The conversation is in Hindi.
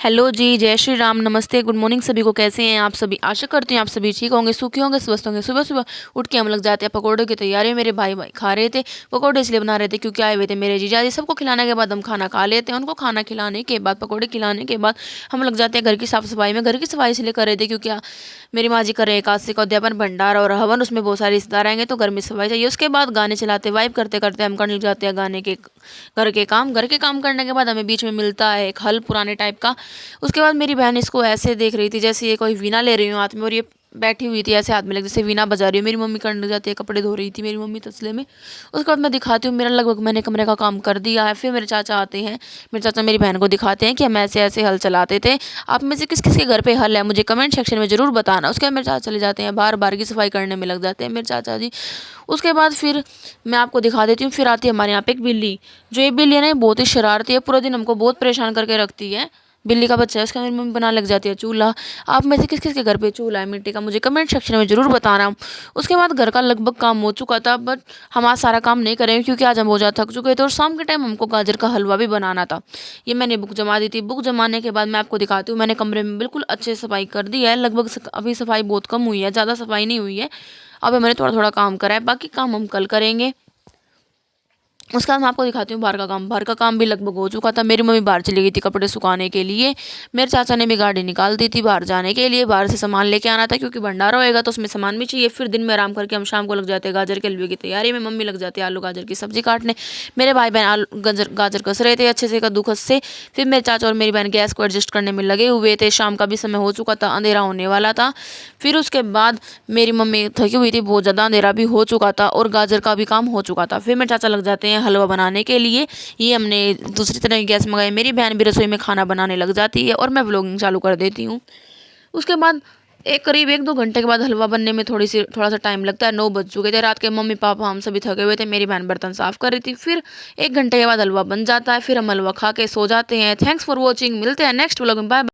हेलो जी, जय श्री राम, नमस्ते, गुड मॉर्निंग सभी को। कैसे हैं आप सभी? आशा करती हूँ आप सभी ठीक होंगे, सुखी होंगे, स्वस्थ होंगे। सुबह-सुबह उठ के हम लग जाते हैं पकौड़ों की तैयारी। मेरे भाई खा रहे थे, पकौड़े इसलिए बना रहे थे क्योंकि आए हुए थे मेरे जीजाजी। सबको खिलाने के बाद हम खाना खा लेते हैं। उनको खाना खिलाने के बाद, पकौड़े खिलाने के बाद हम लग जाते हैं घर की साफ-सफाई में। घर की सफाई इसलिए कर रहे थे क्योंकि मेरी माँ जी कर रहे हैं एकादशी का उद्यापन, भंडारा और हवन। उसमें बहुत सारे रिश्तेदार आएँगे तो घर में सफाई चाहिए। उसके बाद गाने चलाते, वाइब करते-करते हम करने लग जाते हैं गाने के घर के काम। घर के काम करने के बाद हमें बीच में मिलता है एक हल पुराने टाइप का। उसके बाद मेरी बहन इसको ऐसे देख रही थी जैसे ये कोई वीणा ले रही हूँ हाथ में, और ये बैठी हुई थी ऐसे हाथ में लग जैसे वीणा बजा रही हो। मेरी मम्मी करने लग जाती है, कपड़े धो रही थी मेरी मम्मी तसले में। उसके बाद मैं दिखाती हूँ, मेरा लगभग मैंने कमरे का काम कर दिया है। फिर मेरे चाचा आते हैं, मेरे चाचा मेरी बहन को दिखाते हैं कि हम ऐसे ऐसे हल चलाते थे। आप में से किस किस के घर पे हल है मुझे कमेंट सेक्शन में ज़रूर बताना। उसके बाद मेरे चाचा चले जाते हैं बाहर, बाहर की सफाई करने में लग जाते हैं मेरे चाचा जी। उसके बाद फिर मैं आपको दिखा देती हूँ। फिर आती है हमारे यहाँ पे एक बिल्ली। जो ये बिल्ली है ना, ये बहुत ही शरारती है, पूरा दिन हमको बहुत परेशान करके रखती है। बिल्ली का बच्चा है, उसका मेरी मम्मी बना लग जाती है चूल्हा। आप में से किस किस के घर पे चूल्हा है मिट्टी का मुझे कमेंट सेक्शन में ज़रूर बताना। उसके बाद घर का लगभग काम हो चुका था, बट हम आज सारा काम नहीं करेंगे क्योंकि आज हम बहुत ज़्यादा थक चुके थे और शाम के टाइम हमको गाजर का हलवा भी बनाना था। ये मैंने बुक जमा दी थी। बुक जमाने के बाद मैं आपको दिखाती हूँ, मैंने कमरे में बिल्कुल अच्छे से सफाई कर दी है। लगभग अभी सफाई बहुत कम हुई है, ज़्यादा सफाई नहीं हुई है। अभी मैंने थोड़ा थोड़ा काम करा है, बाकी काम हम कल करेंगे। उसके बाद मैं आपको दिखाती हूँ बाहर का काम। बाहर का काम भी लगभग हो चुका था। मेरी मम्मी बाहर चली गई थी कपड़े सुखाने के लिए। मेरे चाचा ने भी गाड़ी निकाल दी थी बाहर जाने के लिए। बाहर से सामान लेके आना था क्योंकि भंडारा होएगा तो उसमें सामान भी चाहिए। फिर दिन में आराम करके हम शाम को लग जाते हैं गाजर के हलवे की तैयारी में। मम्मी लग जाती है आलू गाजर की सब्जी काटने। मेरे भाई बहन आलू गाजर गाजर कस रहे थे अच्छे से कद्दूकस से। फिर मेरे चाचा और मेरी बहन गैस को एडजस्ट करने में लगे हुए थे। शाम का भी समय हो चुका था, अंधेरा होने वाला था। फिर उसके बाद मेरी मम्मी थकी हुई थी, बहुत ज़्यादा अंधेरा भी हो चुका था और गाजर का भी काम हो चुका था। फिर मेरे चाचा लग जाते हैं हलवा बनाने के लिए। ये हमने दूसरी तरह की गैस मंगाई। मेरी बहन भी रसोई में खाना बनाने लग जाती है और मैं व्लॉगिंग चालू कर देती हूँ। उसके बाद एक करीब 1-2 घंटे के बाद हलवा बनने में थोड़ा सा टाइम लगता है। 9 बज चुके थे रात के। मम्मी पापा हम सभी थके हुए थे। मेरी बहन बर्तन साफ कर रही थी। फिर 1 घंटे के बाद हलवा बन जाता है। फिर हम हलवा खा के सो जाते हैं। Thanks for watching. मिलते हैं नेक्स्ट व्लॉग में। बाय।